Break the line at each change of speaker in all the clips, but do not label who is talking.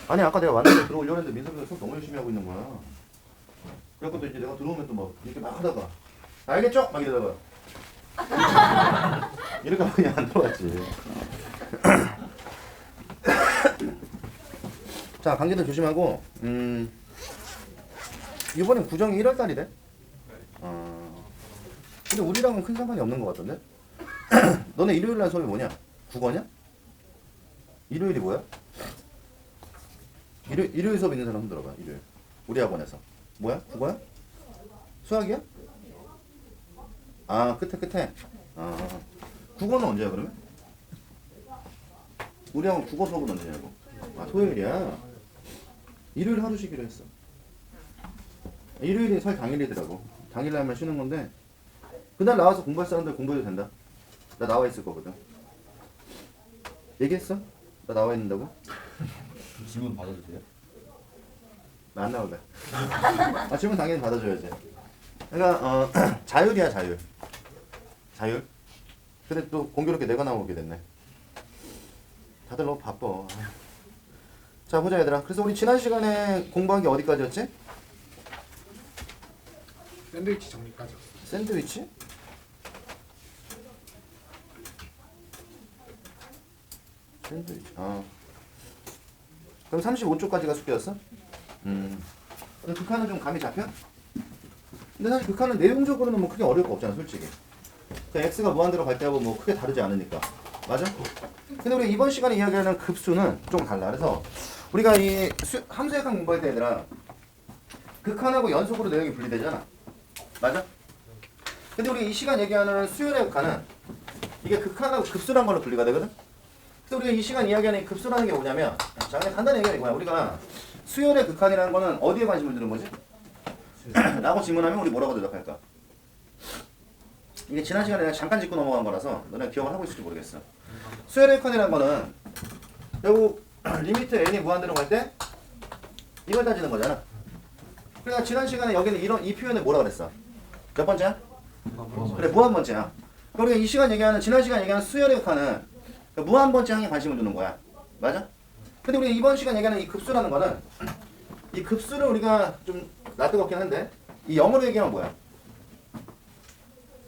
아니 아까 내가 왔는데 들어오려고 했는데 민석이가 수업 너무 열심히 하고 있는 거야. 그래갖고 또 이제 내가 들어오면 또 막 이렇게 막 하다가 알겠죠? 막 이러다가 이렇게 하면 그냥 안 들어왔지. 자, 관계들 조심하고 이번엔 구정이 1월달이래. 근데 우리랑은 큰 상관이 없는 것 같던데? 너네 일요일날 수업이 뭐냐? 국어냐? 일요일이 뭐야? 일요일 수업 있는 사람 손 들어봐. 일요일 우리 학원에서 뭐야? 국어야? 수학이야? 아, 끝에. 아, 국어는 언제야 그러면? 우리 학원 국어 수업은 언제냐고. 아, 토요일이야. 일요일 하루 쉬기로 했어. 일요일이 설 당일이더라고. 당일날만 쉬는 건데 그날 나와서 공부할 사람들 공부해도 된다. 나 나와 있을 거거든. 얘기했어? 나 나와 있는다고?
질문 받아도 돼요?
나 안 나올래. 아, 질문 당연히 받아줘야지. 그러니까 자율이야, 자율. 자율. 근데 또 공교롭게 내가 나오게 됐네. 다들 너무 바빠. 자, 보자 얘들아. 그래서 우리 지난 시간에 공부한 게 어디까지였지?
샌드위치 정리까지였어.
샌드위치? 샌드위치. 아. 그럼 35쪽까지가 숙제였어? 근데 극한은 좀 감이 잡혀? 근데 사실 극한은 내용적으로는 뭐 크게 어려울 거 없잖아, 솔직히. 그 x가 무한대로 갈 때하고 뭐 크게 다르지 않으니까. 맞아? 근데 우리 이번 시간에 이야기하는 급수는 좀 달라. 그래서 우리가 이 함수역학 공부할 때 얘들아, 극한하고 연속으로 내용이 분리되잖아. 맞아? 근데 우리 이 시간 얘기하는 수열의 극한은 이게 극한하고 급수란 걸로 분리가 되거든? 그래서 우리가 이 시간 이야기하는 이 급수라는 게 뭐냐면, 자, 그냥 간단히 얘기하는 거야. 우리가 수열의 극한이라는 거는 어디에 관심을 두는 거지? 라고 질문하면 우리 뭐라고 대답할까? 이게 지난 시간에 내가 잠깐 짚고 넘어간 거라서 너네 기억을 하고 있을지 모르겠어. 수열의 극한이라는 거는 결국 리미트 n이 무한대로 갈 때 이걸 따지는 거잖아. 그러니까 지난 시간에 여기는 이 표현을 뭐라 그랬어? 몇 번째야? 그래, 무한 번째야. 그러니까 이 시간 얘기하는, 지난 시간 얘기하는 수열의 극한은 무한 번째 항에 관심을 두는 거야. 맞아? 근데 우리 이번 시간 얘기하는 이 급수라는 거는 이 급수를 우리가 좀 낯뜨겁긴 한데 이 영어로 얘기하면 뭐야?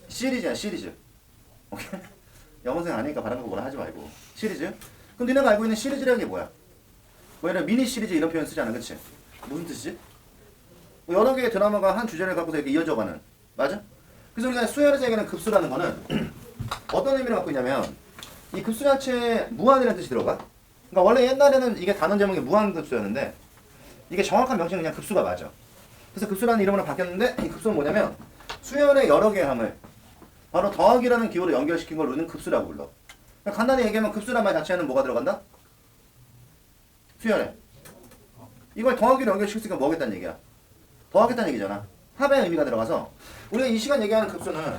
시리즈야, 시리즈. 오케이? 영어생 아니니까 바른 거 뭐라 하지 말고. 시리즈? 그럼 니네가 알고 있는 시리즈라는 게 뭐야? 뭐 예를 들어 미니 시리즈 이런 표현 쓰지 않아, 그치? 무슨 뜻이지? 뭐 여러 개의 드라마가 한 주제를 갖고서 이렇게 이어져가는. 맞아? 그래서 우리가 수열에서 얘기하는 급수라는 거는 어떤 의미를 갖고 있냐면 이 급수 자체에 무한이라는 뜻이 들어가. 그러니까 원래 옛날에는 이게 단원 제목이 무한급수였는데 이게 정확한 명칭은 그냥 급수가 맞아. 그래서 급수라는 이름으로 바뀌었는데 이 급수는 뭐냐면 수열의 여러 개의 함을 바로 더하기라는 기호로 연결시킨 걸 우리는 급수라고 불러. 그러니까 간단히 얘기하면 급수란 말 자체에는 뭐가 들어간다? 수열에. 이걸 더하기로 연결시켰으니까 뭐겠다는 얘기야? 더하겠다는 얘기잖아. 합의 의미가 들어가서 우리가 이 시간 얘기하는 급수는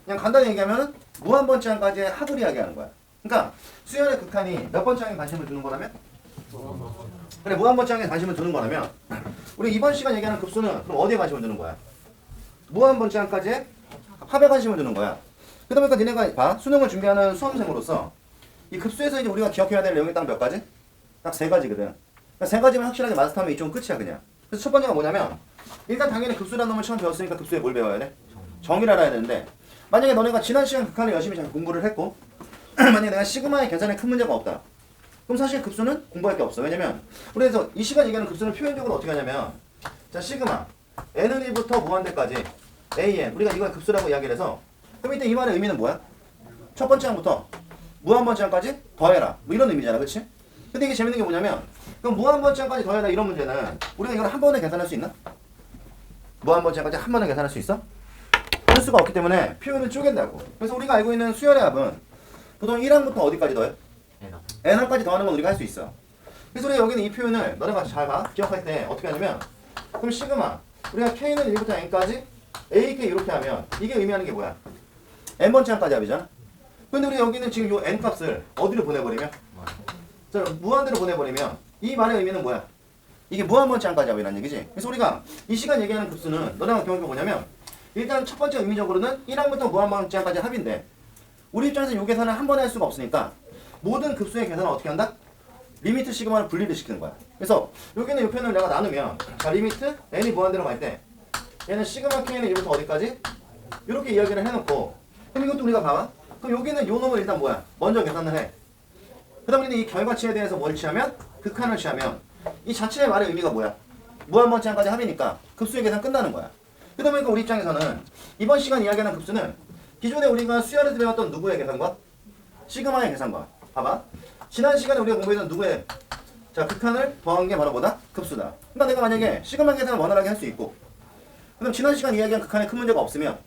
그냥 간단히 얘기하면 무한 번째 항까지의 합을 이야기하는 거야. 그러니까 수열의 극한이 몇 번째 항에 관심을 두는 거라면? 그래, 무한 번째 항에 관심을 두는 거라면 우리 이번 시간 얘기하는 급수는 그럼 어디에 관심을 두는 거야? 무한 번째 항까지의 합에 관심을 두는 거야. 그러다 보니까 니네가 봐, 수능을 준비하는 수험생으로서 이 급수에서 이제 우리가 기억해야 될 내용이 딱 몇 가지? 딱 세 가지거든. 그러니까 세 가지만 확실하게 마스터하면 이쪽은 끝이야, 그냥. 그래서 첫 번째가 뭐냐면 일단 당연히 급수라는 놈을 처음 배웠으니까 급수에 뭘 배워야 돼? 정의를 알아야 되는데 만약에 너네가 지난 시간 극한을 열심히 잘 공부를 했고 만약에 내가 시그마의 계산에 큰 문제가 없다. 그럼 사실 급수는 공부할 게 없어. 왜냐면 그래서 이 시간 얘기하는 급수는 표현적으로 어떻게 하냐면 자, 시그마 n은 1부터 무한대까지 an 우리가 이걸 급수라고 이야기를 해서 그럼 이때 이 말의 의미는 뭐야? 첫 번째 항부터 무한 번째 항까지 더해라 뭐 이런 의미잖아, 그치? 근데 이게 재밌는 게 뭐냐면 그럼 무한 번째 항까지 더해라 이런 문제는 우리가 이걸 한 번에 계산할 수 있나? 무한 번째 항까지 한 번에 계산할 수 있어? 그럴 수가 없기 때문에 표현을 쪼갠다고. 그래서 우리가 알고 있는 수열의 합은 보통 1항부터 어디까지 더해? n항까지 더하는 건 우리가 할 수 있어. 그래서 우리가 여기는 이 표현을 너네가 잘 봐. 기억할 때 어떻게 하냐면 그럼 시그마 우리가 k는 1부터 n까지 ak 이렇게 하면 이게 의미하는 게 뭐야? n번째 항까지 합이잖아. 근데 우리 여기는 지금 요 n 값을 어디로 보내버리면? 자, 무한대로 보내버리면 이 말의 의미는 뭐야? 이게 무한 번째 항까지 합이라는 얘기지. 그래서 우리가 이 시간 얘기하는 급수는 너네가 경험해 뭐냐면 일단 첫 번째 의미적으로는 1항부터 무한 번째 항까지 합인데 우리 입장에서 이 계산을 한 번에 할 수가 없으니까 모든 급수의 계산을 어떻게 한다? 리미트 시그마를 분리를 시키는 거야. 그래서 여기는 이 표현을 내가 나누면 자 리미트 n이 무한대로 갈 때 얘는 시그마 k는 1부터 어디까지? 이렇게 이야기를 해놓고 그럼 이것도 우리가 봐봐. 그럼 여기는 요 놈을 일단 뭐야? 먼저 계산을 해. 그 다음에 이 결과치에 대해서 뭘 취하면? 극한을 취하면 이 자체의 말의 의미가 뭐야? 무한번째까지 합이니까 급수의 계산 끝나는 거야. 그 다음에 우리 입장에서는 이번 시간 이야기하는 급수는 기존에 우리가 수열에서 배웠던 누구의 계산과? 시그마의 계산과. 봐봐. 지난 시간에 우리가 공부했던 누구의 자 극한을 더한 게 바로 뭐다? 급수다. 그러니까 내가 만약에 시그마 계산을 원활하게 할 수 있고 그럼 지난 시간 이야기한 극한에 큰 문제가 없으면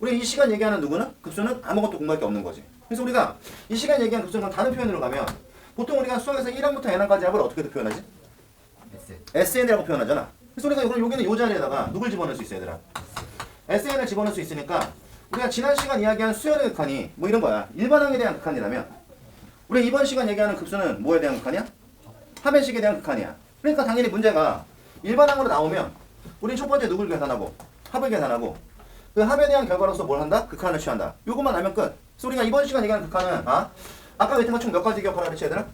우리 이 시간 얘기하는 누구는? 급수는 아무것도 공부할 게 없는 거지. 그래서 우리가 이 시간 얘기한 급수는 다른 표현으로 가면 보통 우리가 수학에서 1항부터 n항까지 합을 어떻게 표현하지? SN이라고 표현하잖아. 그래서 우리가 그럼 여기는 이 자리에다가 누굴 집어넣을 수 있어 얘들아? SN을 집어넣을 수 있으니까 우리가 지난 시간 이야기한 수열의 극한이 뭐 이런 거야. 일반항에 대한 극한이라면 우리 이번 시간 얘기하는 급수는 뭐에 대한 극한이야? 합의식에 대한 극한이야. 그러니까 당연히 문제가 일반항으로 나오면 우린 첫 번째 누굴 계산하고 합을 계산하고 그 합에 대한 결과로서 뭘 한다? 극한을 취한다. 요것만 알면 끝. 그래서 우리가 이번 시간 얘기하는 극한은 아까 그랬던 거 총 몇 가지 기억하라 그랬지 얘들아?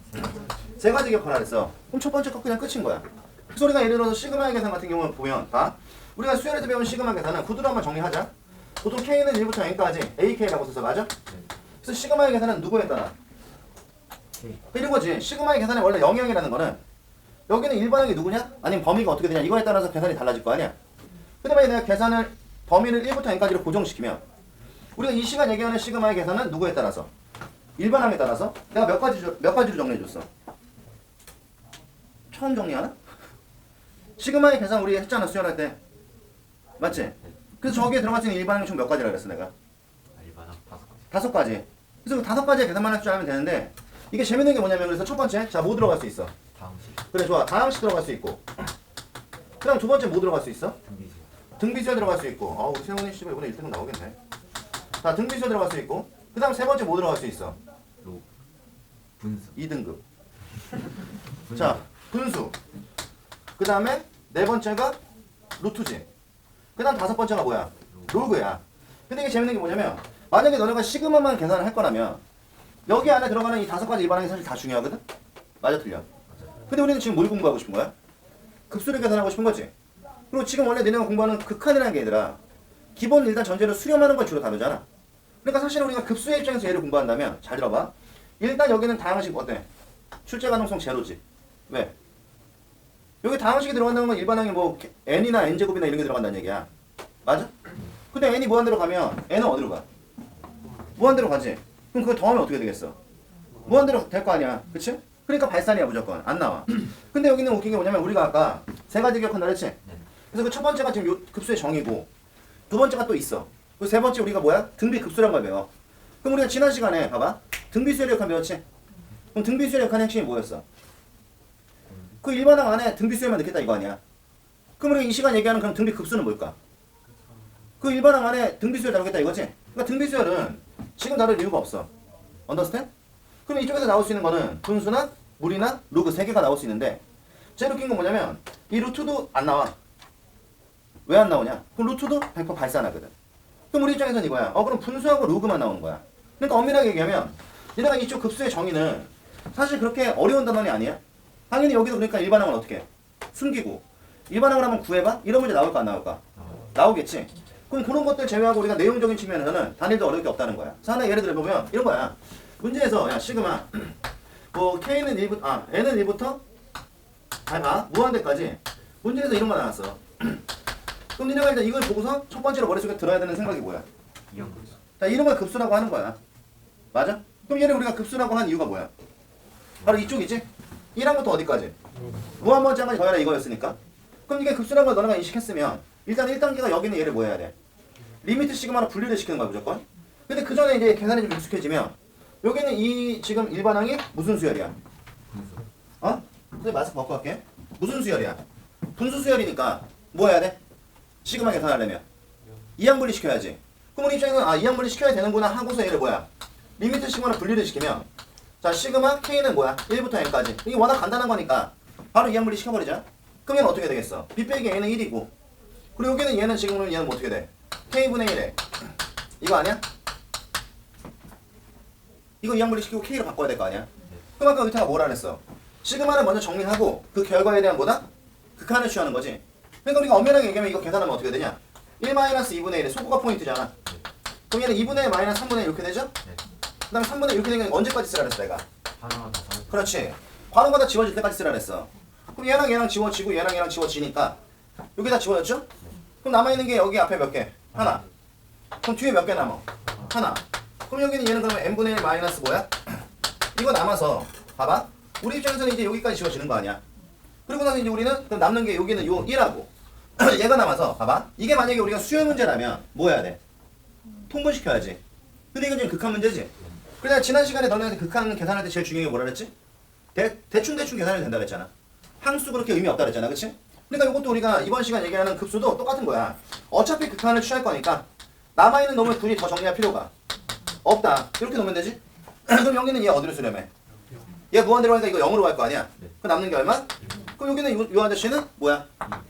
세 가지 기억하라 그랬어. 그럼 첫 번째 거 그냥 끝인 거야. 그래서 우리가 예를 들어서 시그마의 계산 같은 경우는 보면 우리가 수열에서 배운 시그마 계산은 구두로 한번 정리하자. 보통 K는 1부터 N까지 AK라고 써서 맞아? 그래서 시그마의 계산은 누구에 따라? 이런 거지. 시그마의 계산의 원래 영역이라는 거는 여기는 일반항이 누구냐? 아니면 범위가 어떻게 되냐? 이거에 따라서 계산이 달라질 거 아니야? 그 다음에 내가 계산을 범위를 1부터 n까지로 고정시키면 우리가 이 시간 얘기하는 시그마의 계산은 누구에 따라서? 일반항에 따라서 내가 몇 가지로 정리해줬어? 처음 정리하나? 시그마의 계산 우리 했잖아 수열할 때 맞지? 그래서 저기에 들어갈 수 있는 일반항이 총 몇 가지라 그랬어 내가?
일반항 5가지.
5가지. 그래서 그 5가지의 계산만 할 줄 알면 되는데 이게 재밌는 게 뭐냐면 그래서 첫 번째 자 뭐 들어갈 수 있어?
다음식.
그래 좋아 다항식 들어갈 수 있고 그 다음 두 번째 뭐 들어갈 수 있어?
등비수.
등비수에 들어갈 수 있고 우리 세훈이 씨발 이번에 1등은 나오겠네. 자 등비수에 들어갈 수 있고 그 다음 세 번째 뭐 들어갈 수 있어?
로. 분수.
2등급. 자 분수. 그 다음에 네 번째가 루트지. 그 다음 다섯 번째가 뭐야? 로그야. 근데 이게 재밌는 게 뭐냐면 만약에 너네가 시그마만 계산을 할 거라면 여기 안에 들어가는 이 5가지 일반항이 사실 다 중요하거든? 맞아 틀려? 근데 우리는 지금 뭘 공부하고 싶은 거야? 급수를 계산하고 싶은 거지. 그리고 지금 원래 너네가 공부하는 극한이라는 게 얘들아 기본 일단 전제로 수렴하는 걸 주로 다루잖아. 그러니까 사실 우리가 급수의 입장에서 얘를 공부한다면 잘 들어봐. 일단 여기는 다항식 어때? 출제 가능성 제로지. 왜? 여기 다항식이 들어간다는 건 일반항이 뭐 n이나 n제곱이나 이런 게 들어간다는 얘기야. 맞아? 근데 n이 무한대로 가면 n은 어디로 가? 무한대로 가지. 그럼 그걸 더하면 어떻게 되겠어? 무한대로 될 거 아니야. 그치? 그러니까 발산이야 무조건. 안 나와. 근데 여기는 웃긴 게 뭐냐면 우리가 아까 세 가지 기억한다 그랬지? 그래서 그 첫 번째가 지금 요 급수의 정의고 두 번째가 또 있어. 그 세 번째 우리가 뭐야? 등비 급수란 걸 배워. 그럼 우리가 지난 시간에 봐봐. 등비수열 역한 배웠지? 그럼 등비수열 역한 핵심이 뭐였어? 그 일반항 안에 등비수열만 넣겠다 이거 아니야? 그럼 우리가 이 시간 얘기하는 그럼 등비 급수는 뭘까? 그 일반항 안에 등비수열 다루겠다 이거지? 그러니까 등비수열은 지금 다룰 이유가 없어. 언더스탠? 그럼 이쪽에서 나올 수 있는 거는 분수나 물이나 로그 세 개가 나올 수 있는데 제일 웃긴 건 뭐냐면 이 루트도 안 나와. 왜 안 나오냐? 그럼 루트도 100% 발산하거든. 그럼 우리 입장에서는 이거야. 그럼 분수하고 로그만 나오는 거야. 그러니까 엄밀하게 얘기하면 얘네가 이쪽 급수의 정의는 사실 그렇게 어려운 단원이 아니야. 당연히 여기도 그러니까 일반항을 어떻게 해? 숨기고 일반항을 한번 구해봐? 이런 문제 나올까 안 나올까? 나오겠지. 그럼 그런 것들 제외하고 우리가 내용적인 측면에서는 단일도 어려울 게 없다는 거야. 그래서 하나 예를 들어보면 이런 거야. 문제에서 야 시그마 뭐 K는 1부터 N은 1부터 봐 무한대까지 문제에서 이런 거 나왔어. 그럼 니네가 일단 이걸 보고서 첫 번째로 머릿속에 들어야 되는 생각이 뭐야?
이형분수.
자 이런 걸 급수라고 하는 거야. 맞아? 그럼 얘를 우리가 급수라고 한 이유가 뭐야? 바로 이쪽이지? 1항부터 어디까지? 무한번째까지 더해라 이거였으니까. 그럼 이게 급수라는 걸 너네가 인식했으면 일단 1단계가 여기는 얘를 뭐 해야 돼? 리미트 시그마로 분리를 시키는 거야 무조건. 근데 그 전에 이제 계산이 좀 익숙해지면 여기는 이 지금 일반항이 무슨 수열이야?
분수.
선생님 마스크 벗고 할게. 무슨 수열이야? 분수 수열이니까 뭐 해야 돼? 시그마 계산하려면 이항 분리 시켜야지. 그럼 우리 입장에서는 이항 분리 시켜야 되는구나 하고서 얘를 뭐야? 리미트 시그마로 분리를 시키면 자 시그마 K는 뭐야? 1부터 N까지. 이게 워낙 간단한 거니까 바로 이항 분리 시켜버리자. 그럼 얘는 어떻게 되겠어? B 빼기 A는 1이고 그리고 여기는 얘는 지금은 얘는 뭐 어떻게 돼? K분의 1에 이거 아니야? 이거 이항 분리 시키고 K로 바꿔야 될 거 아니야? 그럼 아까 의태가 뭐라 그랬어? 시그마를 먼저 정리하고 그 결과에 대한 뭐다? 극한을 취하는 거지. 그러니까 우리가 엄연하게 얘기하면 이거 계산하면 어떻게 되냐? 1-2분의 1의 소구가 포인트잖아. 그럼 얘는 2분의 1 마이너스 3분의 1 이렇게 되죠?
네.
그 다음에 3분의 1 이렇게 되면 언제까지 쓰라 그랬어 내가?
하나가 다 사라져.
그렇지. 괄호가 다 지워질 때까지 쓰라 그랬어. 그럼 얘랑 지워지고 얘랑 지워지니까 여기 다 지워졌죠? 그럼 남아있는 게 여기 앞에 몇 개? 하나. 그럼 뒤에 몇 개 남아? 하나. 그럼 여기는 얘는 그러면 n분의 1 마이너스 뭐야? 이거 남아서 봐봐. 우리 입장에서는 이제 여기까지 지워지는 거 아니야. 그리고 나서 이제 우리는 그럼 남는 게 여기는 요 1하고 얘가 남아서 봐봐. 이게 만약에 우리가 수열 문제라면 뭐 해야 돼? 통분시켜야지. 근데 이건 지금 극한 문제지. 그래서 지난 시간에 너네한테 극한 계산할 때 제일 중요한 게 뭐라 그랬지? 대충 계산이 된다 그랬잖아. 항수 그렇게 의미 없다 그랬잖아. 그치? 그러니까 이것도 우리가 이번 시간 얘기하는 급수도 똑같은 거야. 어차피 극한을 취할 거니까 남아있는 놈을 굳이 더 정리할 필요가 없다. 이렇게 놓으면 되지? 그럼 여기는 얘 어디로 수렴해? 얘 무한대로 하니까 이거 0으로 갈 거 아니야?
네.
그럼 남는 게 얼마? 그럼 여기는 요 아저씨는 뭐야?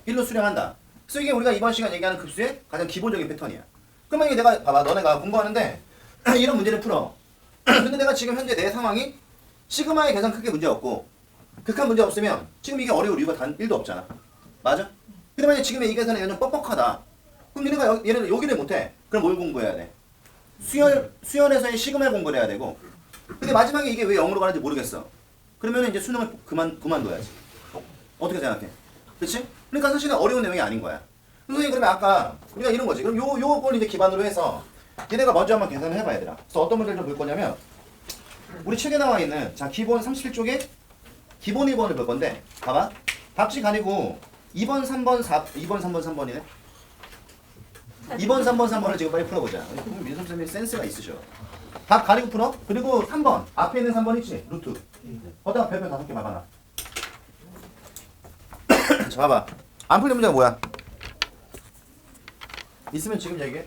1로 수렴한다. 그래서 이게 우리가 이번 시간 얘기하는 급수의 가장 기본적인 패턴이야. 그럼 만약에 내가 봐봐. 너네가 공부하는데 이런 문제를 풀어. 근데 내가 지금 현재 내 상황이 시그마의 계산 크게 문제 없고 극한 문제 없으면 지금 이게 어려울 이유가 단 1도 없잖아. 맞아? 근데 만약에 지금의 이 계산이 좀 뻑뻑하다. 그럼 얘네가 얘네는 여기를 못해. 그럼 뭘 공부해야 돼? 수열에서의 시그마 공부를 해야 되고. 근데 마지막에 이게 왜 0으로 가는지 모르겠어. 그러면 이제 수능을 그만둬야지. 어떻게 생각해? 그치? 그러니까 사실은 어려운 내용이 아닌 거야. 선생님 그러면 아까 우리가 이런 거지. 그럼 요걸 이제 기반으로 해서 얘네가 먼저 한번 계산을 해봐 얘들아. 그래서 어떤 문제를 좀 볼 거냐면 우리 책에 나와 있는 자 기본 37쪽에 기본 1번을 볼 건데 봐봐. 답지 가리고 2번, 3번, 2번, 3번, 3번이네. 2번, 3번, 3번을 지금 빨리 풀어보자. 민섭 선생님이 센스가 있으셔. 답 가리고 풀어. 그리고 3번 앞에 있는 3번 있지? 루트. 거기다가 별표 5개 막아놔. 자 봐봐. 안 풀린 문제가 뭐야? 있으면 지금 얘기해.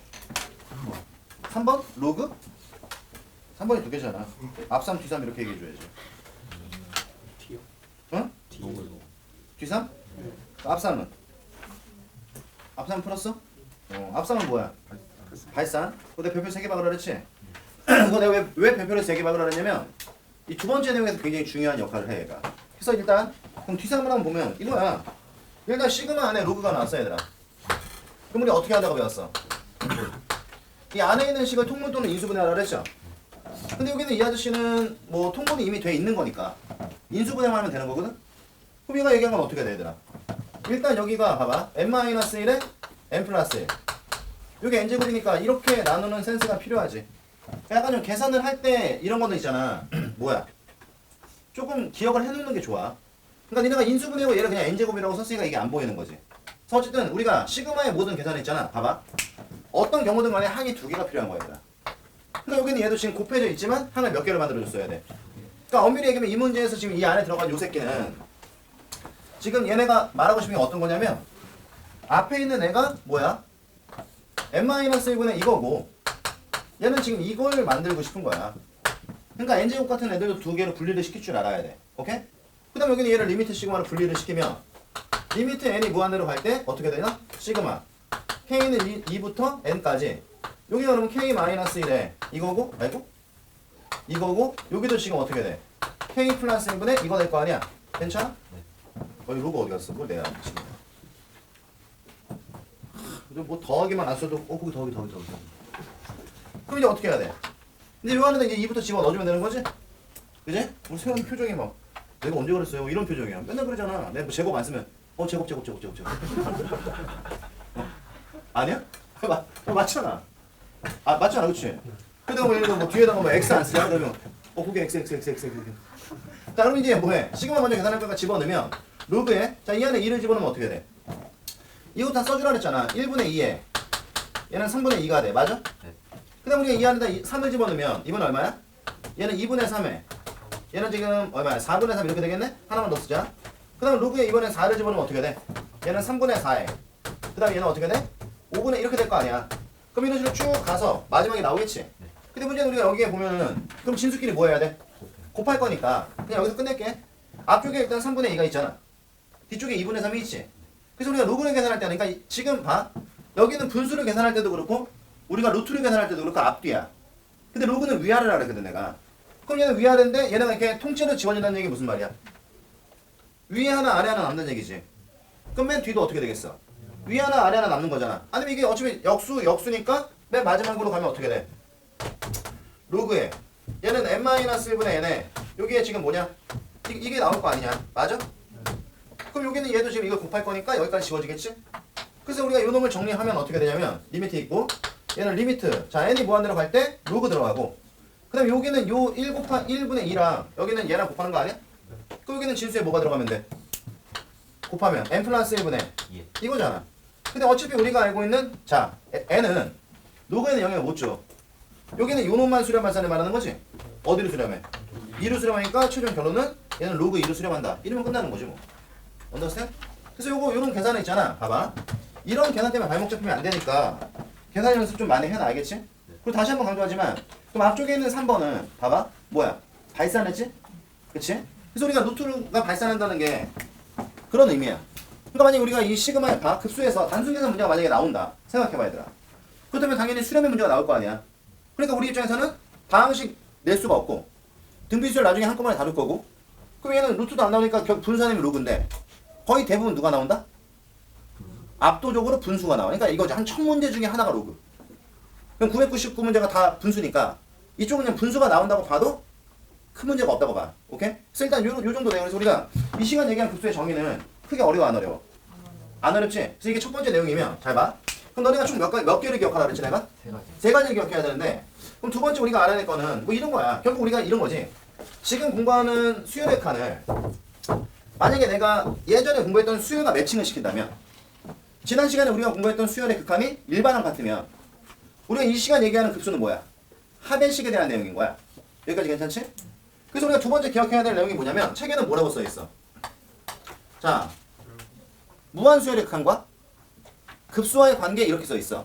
3번? 로그? 3번이 두 개잖아. 앞3 뒤3 이렇게 얘기해줘야지.
T요.
응? 뒤3? 앞3은? 앞3 풀었어? 앞3은 뭐야? 발산. 그거 내가 별표 3개 박으라 그랬지? 그거 내가 왜 별표를 3개 박으라 그랬냐면 이 두 번째 내용에서 굉장히 중요한 역할을 해 얘가. 그래서 일단 그럼 뒤3을 한번 보면 이거야. 일단 시그마 안에 로그가 나왔어 얘들아. 그럼 우리 어떻게 하다가 배웠어? 이 안에 있는 식을 통분 또는 인수분해하라 그랬죠? 근데 여기는 이 아저씨는 뭐 통분이 이미 돼 있는 거니까 인수분해만 하면 되는 거거든? 그럼 얘가 얘기한 건 어떻게 돼 얘들아? 일단 여기가 봐봐. n-1에 n 플러스 1. 여기 n제곱이니까 이렇게 나누는 센스가 필요하지. 약간 좀 계산을 할 때 이런 거는 있잖아. 뭐야? 조금 기억을 해놓는 게 좋아. 그러니까 니네가 인수분해하고 얘를 그냥 n제곱이라고 썼으니까 이게 안 보이는 거지. 그래서 어쨌든 우리가 시그마의 모든 계산을 있잖아. 봐봐. 어떤 경우든 간에 항이 두 개가 필요한 거야 얘들아. 그러니까 여기는 얘도 지금 곱해져 있지만 항을 몇 개를 만들어줬어야 돼. 그러니까 엄밀히 얘기하면 이 문제에서 지금 이 안에 들어간 요 새끼는 지금 얘네가 말하고 싶은 게 어떤 거냐면 앞에 있는 애가 뭐야? n-1분의 이거고 얘는 지금 이걸 만들고 싶은 거야. 그러니까 n제곱 같은 애들도 두 개로 분리를 시킬 줄 알아야 돼. 오케이? 그 다음 여기는 얘를 리미트 시그마로 분리를 시키면 리미트 n이 무한대로 갈 때 어떻게 되나? 시그마 k는 2부터 n까지 여기가 그러면 k-1에 이거고 아이고 이거고 여기도 지금 어떻게 돼? k 플러스 1분의 이거 될 거 아니야? 괜찮아? 여기 로고 어디 갔어? 그걸 내야 지금 뭐 더하기만 안 써도 거기 더하기 그럼 이제 어떻게 해야 돼? 이제 요 안에다 이제 2부터 집어 넣어주면 되는 거지? 그지? 우리 세훈 표정이 막 내가 언제 그랬어요? 이런 표정이야. 맨날 그러잖아. 내가 뭐 제곱 안 쓰면 제곱 아니야? 맞잖아. 맞잖아. 그치? 그다가 뭐 예를 들어 뭐 뒤에다가 뭐 x 안 쓰냐? 그러면 그게 x. 자 그럼 이제 뭐해? 시그마 먼저 계산할 거니까 집어넣으면 로그에 자 이 안에 2를 집어넣으면 어떻게 돼? 이거 다 써주라 그랬잖아. 1분의 2에 얘는 3분의 2가 돼. 맞아?
네.
그 다음 우리가 이 안에다 3을 집어넣으면 이건 얼마야? 얘는 2분의 3에 얘는 지금 얼마야? 4분의 3 이렇게 되겠네? 하나만 더 쓰자. 그 다음 로그에 이번엔 4를 집어넣으면 어떻게 돼? 얘는 3분의 4에 그 다음 얘는 어떻게 돼? 5분의 이렇게 될 거 아니야. 그럼 이런 식으로 쭉 가서 마지막에 나오겠지? 근데 문제는 우리가 여기에 보면은 그럼 진수끼리 뭐 해야 돼? 곱할 거니까 그냥 여기서 끝낼게. 앞쪽에 일단 3분의 2가 있잖아. 뒤쪽에 2분의 3이 있지? 그래서 우리가 로그를 계산할 때는 그러니까 지금 봐. 여기는 분수를 계산할 때도 그렇고 우리가 루트를 계산할 때도 그렇고 앞뒤야. 근데 로그는 위아래라 그랬거든 내가. 그럼 얘는 위아래인데 얘네가 이렇게 통째로 지워진다는 얘기 무슨 말이야? 위에 하나 아래 하나 남는 얘기지. 그럼 맨 뒤도 어떻게 되겠어? 위 하나 아래 하나 남는 거잖아. 아니면 이게 어차피 역수니까 맨 마지막으로 가면 어떻게 돼? 로그에 얘는 n-1분의 n에 여기에 지금 뭐냐? 이게 나올 거 아니냐? 맞아? 그럼 여기는 얘도 지금 이거 곱할 거니까 여기까지 지워지겠지? 그래서 우리가 이 놈을 정리하면 어떻게 되냐면 리미트 있고 얘는 리미트 자 n이 무한대로 갈 때 로그 들어가고 그 다음에 여기는 요 1 곱하 1분의 2랑 여기는 얘랑 곱하는 거 아니야? 그럼 여기는 진수에 뭐가 들어가면 돼? 곱하면 n 플러스 1분의
예.
이거잖아. 근데 어차피 우리가 알고 있는 자 n은 로그에는 영향을 못 줘. 여기는 요 놈만 수렴 발산을 말하는 거지. 어디로 수렴해? 2로 수렴하니까 최종 결론은 얘는 로그 2로 수렴한다. 이러면 끝나는 거지 뭐. 언더스탠? 그래서 요런 계산을 있잖아. 봐봐. 이런 계산 때문에 발목 잡히면 안 되니까 계산 연습 좀 많이 해놔야겠지? 그리고 다시 한번 강조하지만 그럼 앞쪽에 있는 3번은 봐봐. 뭐야? 발산했지? 그치? 그래서 우리가 노트가 발산한다는 게 그런 의미야. 그러니까 만약에 우리가 이 시그마의 급수에서 단순계산 문제가 만약에 나온다. 생각해봐 얘들아. 그렇다면 당연히 수렴의 문제가 나올 거 아니야. 그러니까 우리 입장에서는 방식 낼 수가 없고 등비수를 나중에 한꺼번에 다룰 거고 그럼 얘는 루트도 안 나오니까 분수하면 로그인데 거의 대부분 누가 나온다? 압도적으로 분수가 나와. 그러니까 이거지. 한 1000문제 중에 하나가 로그. 그럼 999문제가 다 분수니까 이쪽은 그냥 분수가 나온다고 봐도 큰 문제가 없다고 봐. 오케이? 그래서 일단 요 정도 내용. 그래서 우리가 이 시간 얘기한 급수의 정의는 크게 어려워 안 어려워? 안 어렵지? 그래서 이게 첫 번째 내용이면 잘 봐. 그럼 너네가 총 몇 개를 기억하라 그랬지 내가?
세 가지.
세 가지를 기억해야 되는데 그럼 두 번째 우리가 알아야 될 거는 뭐 이런 거야. 결국 우리가 이런 거지. 지금 공부하는 수열의 칸을 만약에 내가 예전에 공부했던 수열과 매칭을 시킨다면 지난 시간에 우리가 공부했던 수열의 극한이 일반항 같으면 우리가 이 시간 얘기하는 급수는 뭐야? 하벤식에 대한 내용인 거야. 여기까지 괜찮지? 그래서 우리가 두 번째 기억해야 될 내용이 뭐냐면 책에는 뭐라고 써있어? 자, 무한수열의 극한과 급수와의 관계 이렇게 써있어.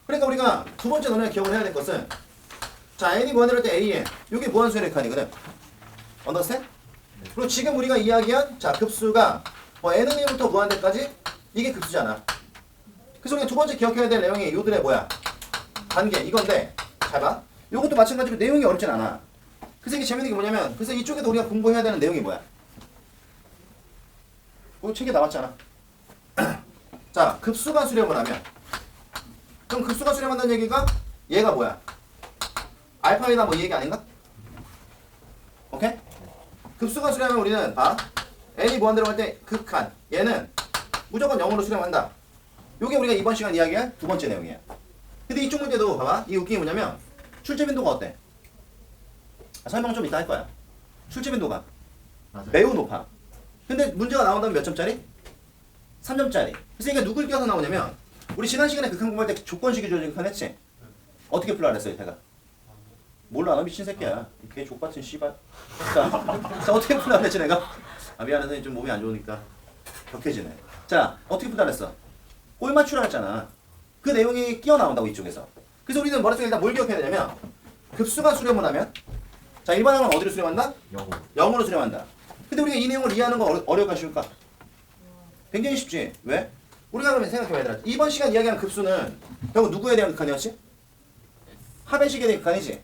그러니까 우리가 두 번째 너네가 기억을 해야 될 것은 자, n이 무한대로 할 때 an 이게 무한수열의 극한이거든. 언더스탠? 그리고 지금 우리가 이야기한 자 급수가 뭐 n은 1부터 무한대까지 이게 급수잖아. 그래서 우리가 두 번째 기억해야 될 내용이 요들의 뭐야? 관계 이건데 잘 봐. 요것도 마찬가지로 내용이 어렵진 않아. 그래서 이게 재밌는 게 뭐냐면 그래서 이쪽에도 우리가 공부해야 되는 내용이 뭐야? 책에 나왔잖아. 자 급수가 수렴을 하면 그럼 급수가 수렴한다는 얘기가 얘가 뭐야? 알파이다 뭐 이 얘기 아닌가? 오케이? 급수가 수렴하면 우리는 봐. n이 무한대로 갈 때 극한 얘는 무조건 0으로 수렴한다. 요게 우리가 이번 시간 이야기할 두 번째 내용이야. 근데 이쪽 문제도 봐봐. 이 웃긴 게 뭐냐면 출제 빈도가 어때? 설명 좀 이따 할 거야. 출제 빈도가
맞아요.
매우 높아. 근데 문제가 나온다면 몇 점짜리? 3점짜리. 그래서 이게 누굴 껴서 나오냐면 우리 지난 시간에 극한 공부할 때 조건식이 주어진 극한 했지? 어떻게 풀라 그랬어 이때가? 몰라 너 미친 새끼야. 걔 족같은 씨발. 자 어떻게 풀라 그랬지 내가? 아 미안해 선생님 좀 몸이 안 좋으니까 격해지네. 자 어떻게 풀라 그랬어? 꼴 맞추라 했잖아. 그 내용이 끼어 나온다고 이쪽에서. 그래서 우리는 머릿속에 일단 뭘 기억해야 되냐면 급수가 수렴을 하면 자 일반항은 어디로 수렴한다? 0으로 수렴한다. 근데 우리가 이 내용을 이해하는 거 어려울까 쉬울까? 굉장히 쉽지. 왜? 우리가 그러면 생각해봐야 되나? 이번 시간 이야기한 급수는 결국 누구에 대한 극한이었지? 하벤식에 대한 극한이지.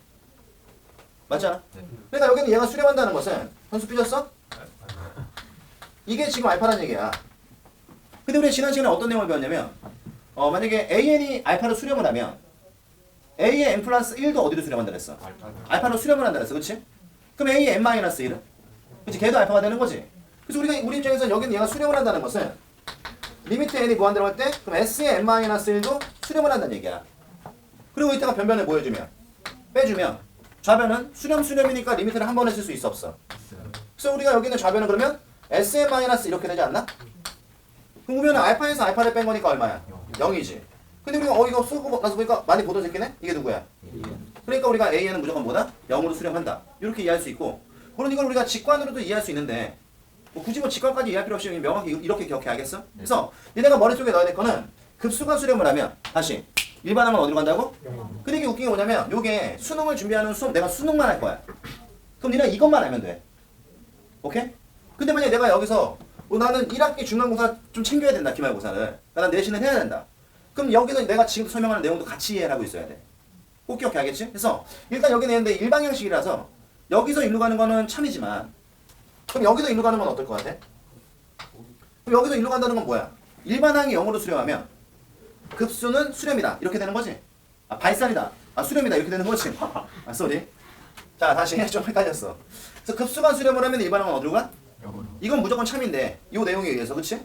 맞잖아.
네.
그러니까 여기는 얘가 수렴한다는 것은 선수 삐졌어? 이게 지금 알파라는 얘기야. 근데 우리 지난 시간에 어떤 내용을 배웠냐면 만약에 AN이 알파로 수렴을 하면 A의 n 플러스 1도 어디로 수렴한다 그랬어? 알파로 수렴을 한다 그랬어. 그치? 그럼 A의 n-1은? 그치? 걔도 알파가 되는 거지. 그래서 우리 입장에서 여기는 얘가 수렴을 한다는 것은 리미트 n이 무한대로 할 때 그럼 S의 n-1도 수렴을 한다는 얘기야. 그리고 이따가 변변을 뭐 해주면? 빼주면 좌변은 수렴이니까 리미트를 한 번에 쓸 수 있어 없어? 그래서 우리가 여기는 좌변은 그러면 Sn- 이렇게 되지 않나? 그러면 알파에서 알파를 뺀 거니까 얼마야? 0이지. 근데 우리가 이거 쓰고 나서 보니까 많이 보던 새끼네? 이게 누구야? 그러니까 우리가 AN은 무조건 뭐다? 0으로 수렴한다. 이렇게 이해할 수 있고 물론 이걸 우리가 직관으로도 이해할 수 있는데 뭐 굳이 뭐 직관까지 이해할 필요 없이 명확히 이렇게 기억해 알겠어? 그래서 얘네가 머릿속에 넣어야 될 거는 급수가 수렴을 하면 다시 일반항은 어디로 간다고? 근데 이게 웃긴 게 뭐냐면 요게 수능을 준비하는 내가 수능만 할 거야. 그럼 니네 이것만 알면 돼. 오케이? 근데 만약에 내가 여기서 나는 1학기 중간고사 좀 챙겨야 된다 기말고사를. 그러니까 난 내신을 해야 된다. 그럼 여기서 내가 지금 설명하는 내용도 같이 이해를 하고 있어야 돼. 꼭 기억해 알겠지? 그래서 일단 여기 내는데 일방향식이라서 여기서 일로 가는 거는 참이지만 그럼 여기서 일로 가는 건 어떨 것 같아? 그럼 여기서 일로 간다는 건 뭐야? 일반항이 0으로 수렴하면 급수는 수렴이다. 이렇게 되는 거지. 아, 발산이다. 아, 수렴이다. 이렇게 되는 거지. 아, 쏘리. 자, 다시 좀 헷갈렸어. 그래서 급수가 수렴을 하면 일반항은 어디로 가?
역으로.
이건 무조건 참인데 이 내용에 의해서, 그치?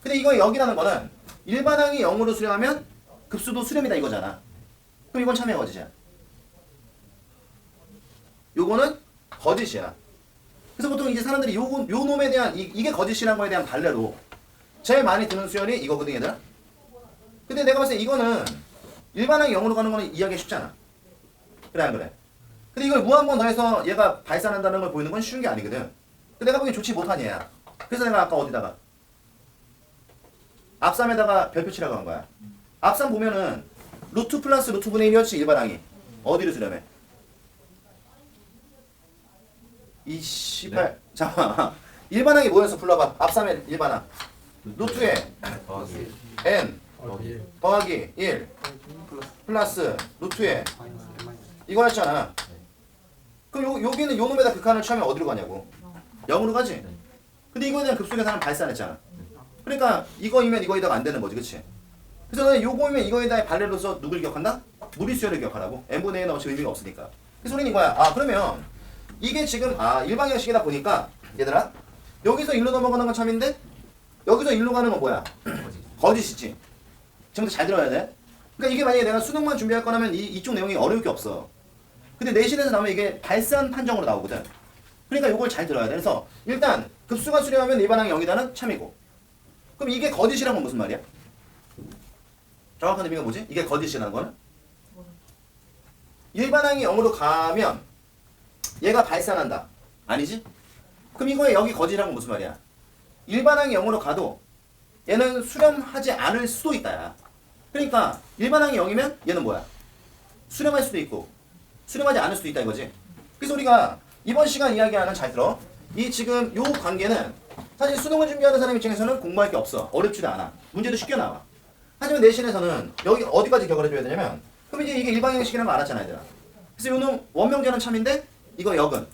근데 이거 여기라는 거는 일반항이 0으로 수렴하면 급수도 수렴이다 이거잖아. 그럼 이건 참이야, 거짓이야? 요거는 거짓이야. 그래서 보통 이제 사람들이 요 놈에 대한 이게 거짓이라는 거에 대한 반례로 제일 많이 드는 수열이 이거거든, 얘들아. 근데 내가 봤을 때 이거는 일반항이 0으로 가는 거는 이해하기 쉽잖아. 그래 안 그래? 근데 이걸 무 한 번 더해서 얘가 발산한다는 걸 보이는 건 쉬운 게 아니거든. 근데 내가 보기엔 좋지 못한 얘야. 그래서 내가 아까 어디다가 앞삼에다가 별표 치라고 한 거야. 앞삼 보면은 루트 플러스 루트 분의 1이었지, 일반항이. 어디로 수렴해? 28. 잠깐만. 일반항이 뭐였어? 불러봐. 앞삼의 일반항. 루트에
더하기
n
더하기
더하기 1 플러스 루트에
마이너스 마이너스
이거였잖아. 그럼 여기는 요 놈에다 극한을 취하면 어디로 가냐고? 0으로 가지?
네.
근데 이거에 대한 급수 계산은 발산했잖아. 그러니까 이거이면 이거에다가 안 되는 거지, 그치? 그래서 너는 요거이면 이거에다가 발레로서 누굴 기억한다? 무리수열을 기억하라고. n분의 1은 어차피 의미가 없으니까. 그래서 우리는 이거야. 아, 그러면 이게 지금 일방형식이다 보니까 얘들아 여기서 일로 넘어가는 건 참인데 여기서 일로 가는 건 뭐야?
거짓.
거짓이지. 지금부터 잘 들어야 돼. 그러니까 이게 만약에 내가 수능만 준비할 거라면 이쪽 내용이 어려울 게 없어. 근데 내신에서 나오면 이게 발산 판정으로 나오거든. 그러니까 이걸 잘 들어야 돼. 그래서 일단 급수가 수렴하면 일반항이 0이다는 참이고. 그럼 이게 거짓이란 건 무슨 말이야? 정확한 의미가 뭐지? 이게 거짓이라는 거는? 일반항이 0으로 가면 얘가 발산한다. 아니지? 그럼 이거에 여기 거짓이란 건 무슨 말이야? 일반항이 0으로 가도 얘는 수렴하지 않을 수도 있다야. 그러니까 일반항이 0이면 얘는 뭐야? 수렴할 수도 있고 수렴하지 않을 수도 있다 이거지. 그래서 우리가 이번 시간 이야기하는, 잘 들어, 이 지금 요 관계는 사실 수능을 준비하는 사람 입장에서는 공부할 게 없어. 어렵지도 않아. 문제도 쉽게 나와. 하지만 내신에서는 여기 어디까지 기억을 해줘야 되냐면, 그럼 이제 이게 일방형식이라는 거 알았잖아, 얘들아. 그래서 요놈 원명제는 참인데 이거 역은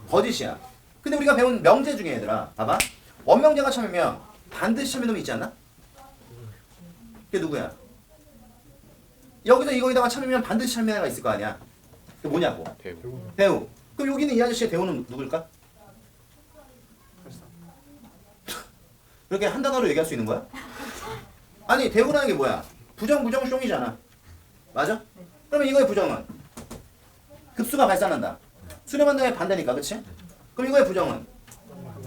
거짓이야. 근데 우리가 배운 명제 중에, 얘들아, 봐봐, 원명제가 참이면 반드시 참인 놈이 있지 않나? 그게 누구야? 여기서 이거에다가 참이면 반드시 참인 애가 있을 거 아니야. 그게 뭐냐고? 배우. 그럼 여기는 이 아저씨의 배우는 누굴까? 그렇게 한 단어로 얘기할 수 있는 거야? 아니, 대우라는 게 뭐야? 부정, 숑이잖아. 맞아? 그러면 이거의 부정은 급수가 발산한다. 수렴한다의 반대니까, 그치? 그럼 이거의 부정은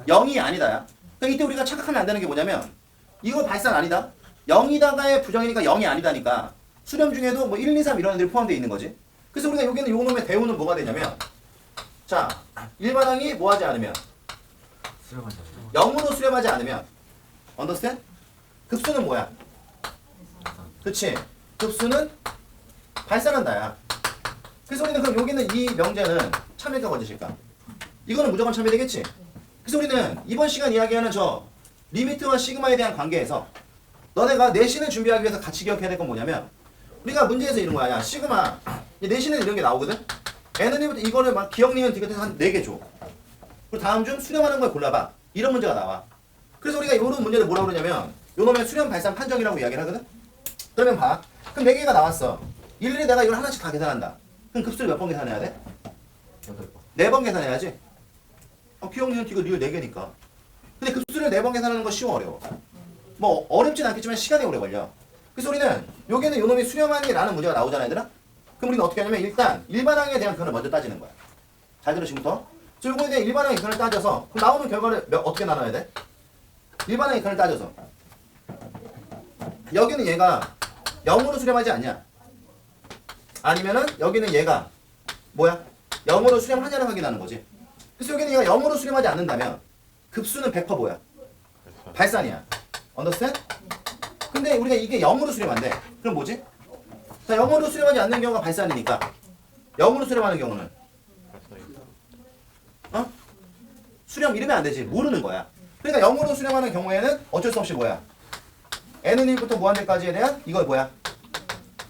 0이 아니다야. 그러니까 이때 우리가 착각하면 안 되는 게 뭐냐면, 이거 발산 아니다. 0이다가의 부정이니까 0이 아니다니까 수렴 중에도 뭐 1, 2, 3 이런 애들이 포함되어 있는 거지. 그래서 우리가 여기는 요 놈의 대우는 뭐가 되냐면, 자, 일반항이 뭐 하지 않으면,
수렴하지 않아요.
0으로 수렴하지 않으면, understand? 급수는 뭐야? 그치? 급수는 발산한다야. 그래서 우리는 그럼 여기는 이 명제는 참일까 거짓일까? 이거는 무조건 참이 되겠지? 그래서 우리는 이번 시간 이야기하는 저 리미트와 시그마에 대한 관계에서 너네가 내신을 준비하기 위해서 같이 기억해야 될 건 뭐냐면, 우리가 문제에서 이런 거야. 야, 시그마, 내신에는 이런 게 나오거든? N은이부터 이거를 막 기억, 니은, 디귿해서 한 4개 줘. 그리고 다음 중 수렴하는 걸 골라봐. 이런 문제가 나와. 그래서 우리가 이런 문제를 뭐라고 그러냐면, 요놈의 수렴 발산 판정이라고 이야기를 하거든? 그러면 봐. 그럼 4개가 나왔어. 일일이 내가 이걸 하나씩 다 계산한다. 그럼 급수를 몇 번 계산해야 돼?
8번.
4번 계산해야지. 기억, 니은, 디귿, 리을 4개니까. 근데 급수를 4번 계산하는 거 쉬워, 어려워? 뭐 어렵진 않겠지만 시간이 오래 걸려. 그래서 우리는 여기는 요놈이 수렴하니 라는 문제가 나오잖아, 얘들아? 그럼 우리는 어떻게 하냐면, 일단 일반항에 대한 근을 먼저 따지는 거야. 잘 들어, 지금부터. 그래서 요거에 대한 일반항의 근을 따져서 그럼 나오는 결과를 어떻게 나눠야 돼? 일반항의 근을 따져서 여기는 얘가 0으로 수렴하지 않냐? 아니면은 여기는 얘가 뭐야? 0으로 수렴하냐를 확인하는 거지. 그래서 여기는 얘가 0으로 수렴하지 않는다면 급수는 100% 뭐야? 발산이야. understand? 근데 우리가 이게 0으로 수렴한대. 그럼 뭐지? 자, 0으로 수렴하지 않는 경우가 발산이니까 0으로 수렴하는 경우는 수렴 이러면 안 되지. 모르는 거야. 그러니까 0으로 수렴하는 경우에는 어쩔 수 없이 뭐야? n은 1부터 무한대까지에 대한 이걸 뭐야?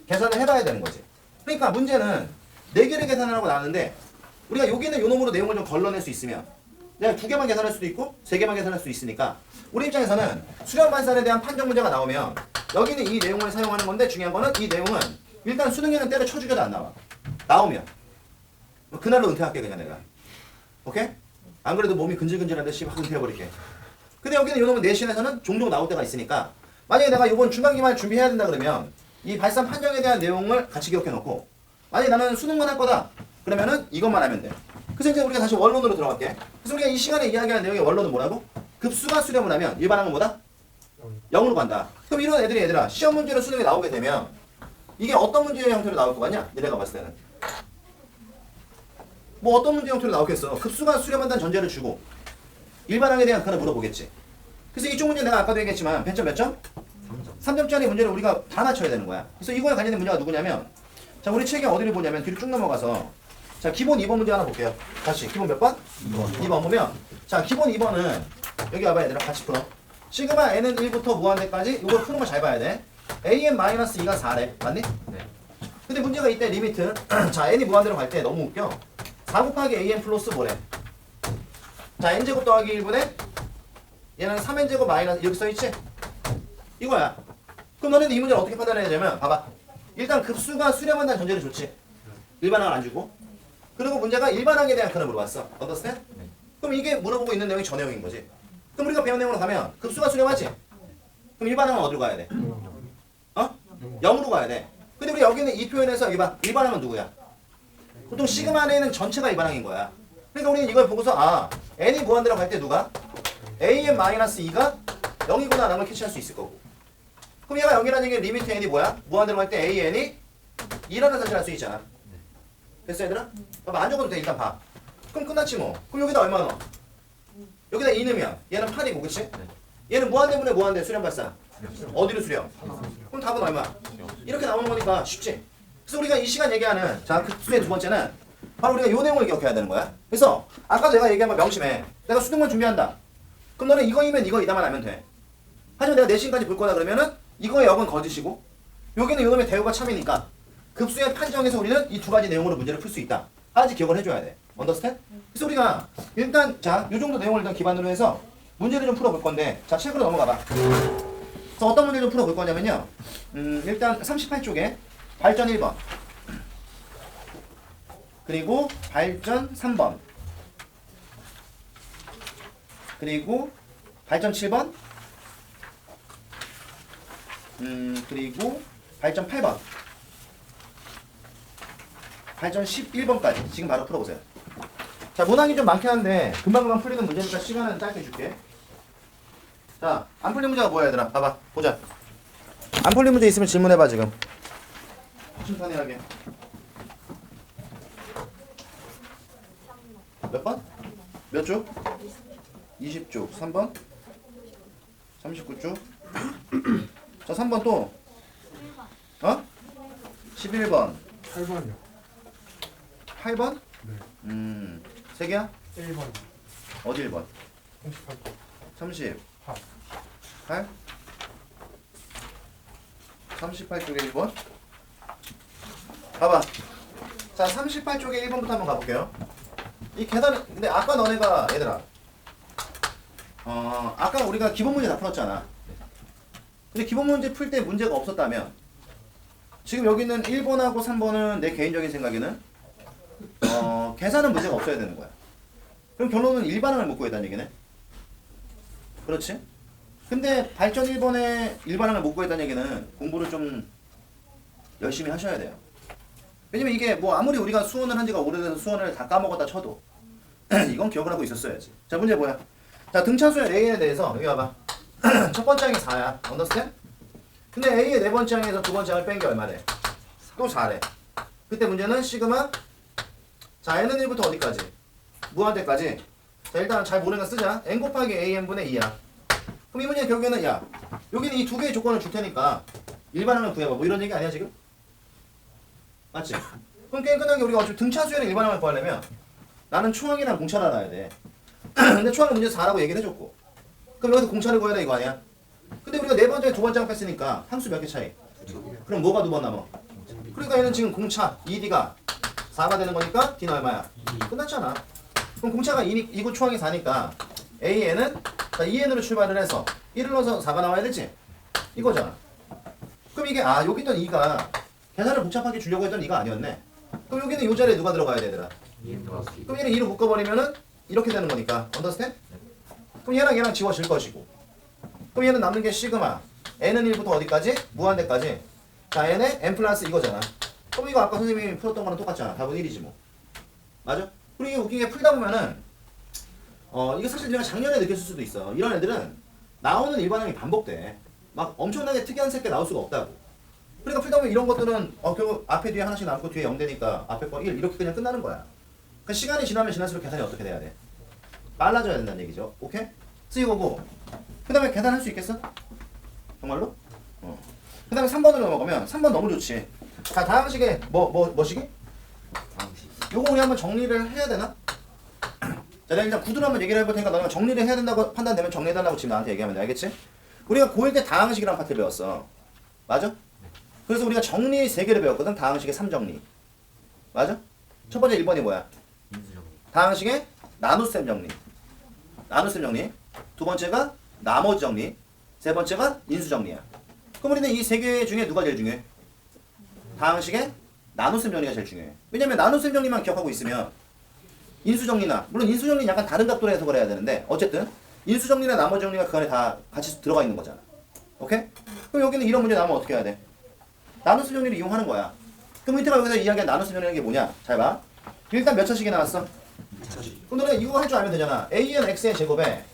계산을 해봐야 되는 거지. 그러니까 문제는 4개를 계산하라고 나왔는데 우리가 여기는 요 놈으로 내용을 좀 걸러낼 수 있으면 내가 2개만 계산할 수도 있고 3개만 계산할 수도 있으니까 우리 입장에서는 수렴 반산에 대한 판정 문제가 나오면 여기는 이 내용을 사용하는 건데 중요한 거는 이 내용은 일단 수능에는 때려쳐 죽여도 안 나와. 나오면 뭐 그날로 은퇴할게 그냥 내가. 오케이? 안 그래도 몸이 근질근질한데 확 은퇴해버릴게. 근데 여기는 이놈은 내신에서는 종종 나올 때가 있으니까 만약에 내가 이번 중간기말 준비해야 된다 그러면 이 발산 판정에 대한 내용을 같이 기억해 놓고 만약에 나는 수능만 할 거다 그러면은 이것만 하면 돼. 그래서 이제 우리가 다시 원론으로 들어갈게. 그래서 우리가 이 시간에 이야기할 내용의 원론은 뭐라고? 급수가 수렴을 하면 일반항은 뭐다? 0으로 간다. 그럼 이런 애들이 얘들아 시험 문제로 수능에 나오게 되면 이게 어떤 문제의 형태로 나올 것 같냐? 내가 봤을 때는 뭐 어떤 문제 형태로 나오겠어. 급수가 수렴한다는 전제를 주고 일반항에 대한 그걸 물어보겠지. 그래서 이쪽 문제 내가 아까도 얘기했지만 벤점 몇 점? 3점짜리 문제를 우리가 다 맞춰야 되는 거야. 그래서 이거에 관련된 문제가 누구냐면 자 우리 책에 어디를 보냐면 뒤로 쭉 넘어가서 자 기본 2번 문제 하나 볼게요. 다시 기본 몇 번? 2번 보면 자 기본 2번은 여기 와봐 얘들아 같이 풀어. 시그마 n은 1부터 무한대까지 이걸 푸는 걸 잘 봐야 돼. an-2가 4래 맞니?
네.
근데 문제가 이때 리미트 자 n이 무한대로 갈 때 너무 웃겨. 4 곱하기 an 플러스 뭐래? 자 n제곱 더하기 1분의 얘는 3n제곱 마이너스 이렇게 써있지? 이거야. 그럼 너네는 이 문제를 어떻게 판단해야 되냐면 봐봐. 일단 급수가 수렴한다는 전제를 줬지. 일반항을 안 주고. 그리고 문제가 일반항에 대한 근을 물어봤어. understand?
네.
그럼 이게 물어보고 있는 내용이 저 내용인 거지. 그럼 우리가 배운 내용으로 가면 급수가 수렴하지? 그럼 일반항은 어디로 가야 돼? 어? 0으로 가야 돼. 근데 우리 여기는 이 표현에서 여기 봐. 일반항은 누구야? 보통 시그마 안에는 전체가 일반항인 거야. 그러니까 우리는 이걸 보고서 아 n이 무한대로 갈 때 누가? an-2가 0이구나 라는 걸 캐치할 수 있을 거고. 그럼 얘가 0이라는 얘기는 리미트 n이 뭐야? 무한대로 갈 때 an이 2라는 사실을 할 수 있잖아. 됐어 얘들아? 봐봐 안 적어도 돼 일단 봐. 그럼 끝났지 뭐. 그럼 여기다 얼마 넣어? 여기다 2 넣으면 얘는 8이고 그치? 얘는 무한대분의 무한대 수렴 발산. 어디로 수렴? 그럼 답은 얼마? 이렇게 나오는 거니까 쉽지? 그래서 우리가 이 시간 얘기하는 자 급수의 두 번째는 바로 우리가 요 내용을 기억해야 되는 거야. 그래서 아까 내가 얘기한 거 명심해. 내가 수능만 준비한다. 그럼 너는 이거이면 이거이다만 하면 돼. 하지만 내가 내신까지 볼 거다 그러면은 이거의 역은 거짓이고 여기는 요놈의 대우가 참이니까 급수의 판정에서 우리는 이 두 가지 내용으로 문제를 풀 수 있다. 하나씩 기억을 해줘야 돼. 언더스탠? 그래서 우리가 일단 자 요 정도 내용을 일단 기반으로 해서 문제를 좀 풀어볼 건데 자 책으로 넘어가봐. 그래서 어떤 문제를 좀 풀어볼 거냐면요. 일단 38쪽에 발전 1번 그리고 발전 3번 그리고 발전 7번 그리고 발전 8번 발전 11번까지 지금 바로 풀어보세요. 자 문항이 좀 많긴 한데 금방금방 풀리는 문제니까 시간은 짧게 줄게. 자 안 풀린 문제가 뭐야 얘들아 봐봐 보자. 안 풀린 문제 있으면 질문해봐 지금 심판이하게. 몇 번? 몇 쪽? 20쪽 3번 39쪽 자 3번 또 어? 11번
8번이요.
8번?
네.
3개야?
1번.
어디 1번?
38번.
38 38쪽에 1번 봐봐. 자 38쪽에 1번부터 한번 가볼게요. 이 계산 근데 아까 너네가 얘들아 아까 우리가 기본 문제 다 풀었잖아. 근데 기본 문제 풀 때 문제가 없었다면 지금 여기 있는 1번하고 3번은 내 개인적인 생각에는 계산은 문제가 없어야 되는 거야. 그럼 결론은 일반항을 못 구했다는 얘기네. 그렇지? 근데 발전 1번에 일반항을 못 구했다는 얘기는 공부를 좀 열심히 하셔야 돼요. 왜냐면 이게 뭐 아무리 우리가 수원을 한 지가 오래돼서 수원을 다 까먹었다 쳐도 이건 기억을 하고 있었어야지. 자 문제 뭐야? 자 등차수의 A에 대해서 여기 와봐. 첫 번째 항이 4야. 언더스탠? 근데 A의 네 번째 항에서 두 번째 항을 뺀 게 얼마래? 또 4래. 그때 문제는 시그마 자 n은 1부터 어디까지? 무한대까지. 자 일단 잘 모르는 거 쓰자. n 곱하기 an분의 2야. 그럼 이 문제 결국에는 야 여기는 이 두 개의 조건을 줄 테니까 일반항을 구해봐. 뭐 이런 얘기 아니야 지금? 맞지? 그럼 게임 끝나게 우리가 어차피 등차수에는 일반항을 구하려면 나는 초항이랑 공차를 알아야 돼. 근데 초항은 문제 4라고 얘기를 해줬고 그럼 여기서 공차를 구해야 돼 이거 아니야? 근데 우리가 네 번째 두 번째 항 뺐으니까 항수 몇 개 차이? 그럼 뭐가 두 번 남아? 그러니까 얘는 지금 공차 2D가 4가 되는 거니까 D는 얼마야? 끝났잖아. 그럼 공차가 2구 초항이 4니까 AN은 자, 2N으로 출발을 해서 1을 넣어서 4가 나와야 되지? 이거잖아. 그럼 이게 여기 있던 2가 계산을 복잡하게 주려고 했던 2가 아니었네. 그럼 여기는 이 자리에 누가 들어가야 되더라?
2N 플러스 2.
그럼 얘는 2로 묶어버리면은 이렇게 되는 거니까 언더스탠? 그럼 얘랑 지워질 것이고 그럼 얘는 남는 게 시그마 n은 1부터 어디까지? 무한대까지. 자 n에 n 플러스 이거잖아. 그럼 이거 아까 선생님이 풀었던 거랑 똑같잖아. 답은 1이지 뭐. 맞아? 그리고 이게 웃긴 게 풀다 보면은 이거 사실 내가 작년에 느꼈을 수도 있어. 이런 애들은 나오는 일반항이 반복돼. 막 엄청나게 특이한 새끼 나올 수가 없다고. 그러니까 풀다 보면 이런 것들은 결국 앞에 뒤에 하나씩 남고 뒤에 0 되니까 앞에 거 1 이렇게 그냥 끝나는 거야. 그러니까 시간이 지나면 지날수록 계산이 어떻게 돼야 돼? 빨라져야 된다는 얘기죠. 오케이? 그래서 이거고 그 다음에 계산할 수 있겠어? 정말로? 그 다음에 3번으로 넘어가면 3번 너무 좋지. 자 다항식에 뭐시기?
방식.
요거 우리 한번 정리를 해야 되나? 자 내가 일단 구두로 한번 얘기를 해볼 테니까 너가 정리를 해야 된다고 판단되면 정리해달라고 지금 나한테 얘기하면 돼. 알겠지? 우리가 고1 때 다항식이라는 파트를 배웠어. 맞아? 그래서 우리가 정리 3개를 배웠거든. 다항식의 3정리. 맞아? 첫 번째 1번이 뭐야?
인수정리.
다항식의 나눗셈 정리. 나눗셈 정리. 두 번째가 나머지 정리. 세 번째가 인수 정리야. 그럼 우리는 이 3개 중에 누가 제일 중요해? 다항식의 나눗셈 정리가 제일 중요해. 왜냐면 나눗셈 정리만 기억하고 있으면 인수 정리나 물론 인수 정리는 약간 다른 각도로 해석을 해야 되는데 어쨌든 인수 정리나 나머지 정리가 그 안에 다 같이 들어가 있는 거잖아. 오케이? 그럼 여기는 이런 문제 나오면 어떻게 해야 돼? 나눗셈 정리를 이용하는 거야. 그럼 이때가 여기서 이야기한 나눗셈 정리라는 게 뭐냐? 잘 봐. 일단 몇 차식이 나왔어?
2차식.
그럼 너네 이거 할 줄 알면 되잖아. AN X의 제곱에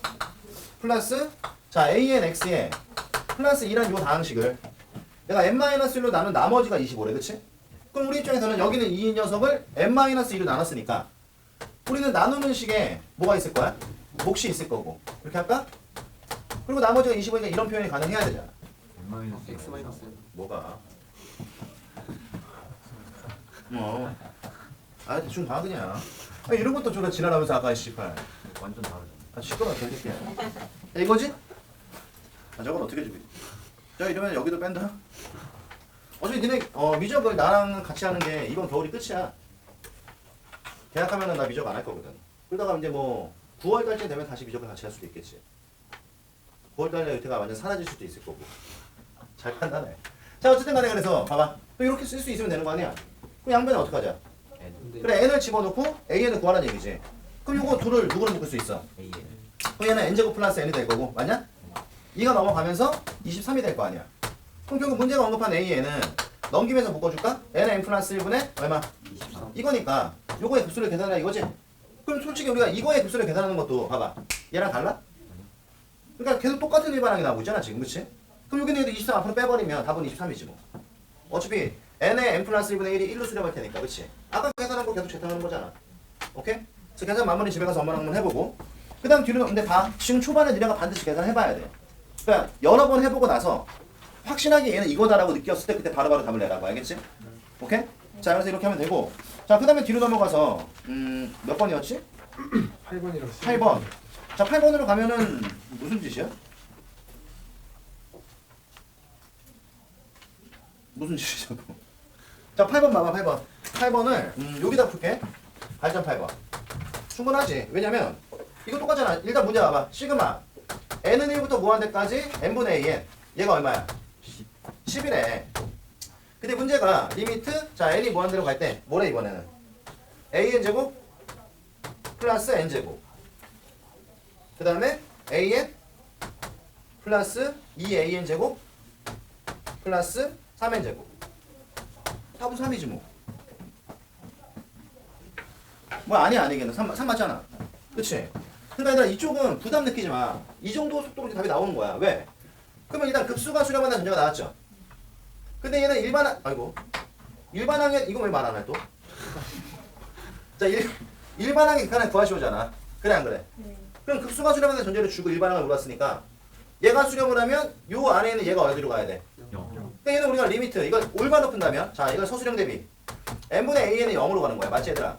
플러스 자 AN X의 플러스 2란 요 다항식을 내가 n-1로 나눈 나머지가 25래. 그치? 그럼 우리 입장에서는 여기는 이 녀석을 n-2로 나눴으니까 우리는 나누는 식에 뭐가 있을 거야? 몫이 있을 거고. 이렇게 할까? 그리고 나머지가 25니까 이런 표현이 가능해야 되잖아.
X 마이너스
뭐가? 대충 가 그냥. 이런 것도 졸라 지랄하면서 아까 씨발.
완전 다르죠.
시끄러워 개새끼야. 이거지? 저건 어떻게 주기? 저 이러면 여기도 뺀다? 어차피 니네 미적을 나랑 같이 하는 게 이번 겨울이 끝이야. 계약하면은 나 미적 안 할 거거든. 그러다가 이제 뭐 9월 달쯤 되면 다시 미적을 같이 할 수도 있겠지. 9월 달에 의태가 완전 사라질 수도 있을 거고. 잘 판단해. 자 어쨌든 간에 그래서 봐봐. 또 이렇게 쓸 수 있으면 되는 거 아니야? 그럼 양변은 어떡하자?
N.
그래 n을 집어넣고 a는 구하라는 얘기지. 그럼 이거 둘을 누구로 묶을 수 있어?
AN.
그럼 얘는 n제곱 플러스 n이 될 거고 맞냐? 2가 넘어가면서 23이 될 거 아니야. 그럼 결국 문제가 언급한 a는 넘기면서 묶어줄까? n은 n 플러스 1분의 얼마?
23.
이거니까 요거의 급수를 계산하라 이거지? 그럼 솔직히 우리가 이거의 급수를 계산하는 것도 봐봐. 얘랑 달라? 그러니까 계속 똑같은 일반항이 나오고 있잖아 지금. 그치? 그럼 여기는 23 앞으로 빼버리면 답은 23이지 뭐. 어차피 n의 n 플러스 1분의 1이 1로 수렴할 테니까. 그치? 아까 계산한 거 계속 재탕하는 거잖아. 오케이? 그래서 계산 마무리 집에 가서 엄마랑 한번 해보고 그 다음 뒤로 근데 봐. 지금 초반에 니네가 반드시 계산해봐야 돼. 그러니까 여러 번 해보고 나서 확실하게 얘는 이거다라고 느꼈을 때 그때 바로바로 답을 내라고. 알겠지? 오케이? 자 그래서 이렇게 하면 되고 자 그 다음에 뒤로 넘어가서 몇 번이었지?
8번이라고
8번. 자 8번으로 가면은 무슨 짓이야? 무슨 짓이냐고. 자 8번 봐봐 8번. 8번을 여기다 풀게. 발전 8번. 충분하지. 왜냐면 이거 똑같잖아. 일단 문제 봐봐. 시그마 n은 1부터 무한대까지 n분의 an. 얘가 얼마야? 10이래. 근데 문제가 리미트 자 n이 무한대로 갈 때 뭐래 이번에는? an 제곱 플러스 n제곱 그 다음에 an 플러스 2an제곱 플러스 3n제곱 답은 3이지 뭐. 뭐 아니야 아니겠네. 3 맞잖아. 그치? 그러니까 얘들아 이쪽은 부담 느끼지 마. 이 정도 속도로 이제 답이 나오는 거야. 왜? 그러면 일단 급수가 수렴한다는 전제가 나왔죠. 근데 얘는 일반항에 이거 왜 말 안 해 또? 자 일반항에 극한을 구하시오잖아. 그래 안 그래?
네.
그럼 급수가 수렴한다는 전제를 주고 일반항을 몰았으니까 얘가 수렴을 하면 요 안에 있는 얘가 어디로 가야 돼?
0.
그러니까 얘는 우리가 리미트 이걸 올바로 푼다면 자 이걸 서수령 대비 n분의 an이 0으로 가는 거야. 맞지 얘들아?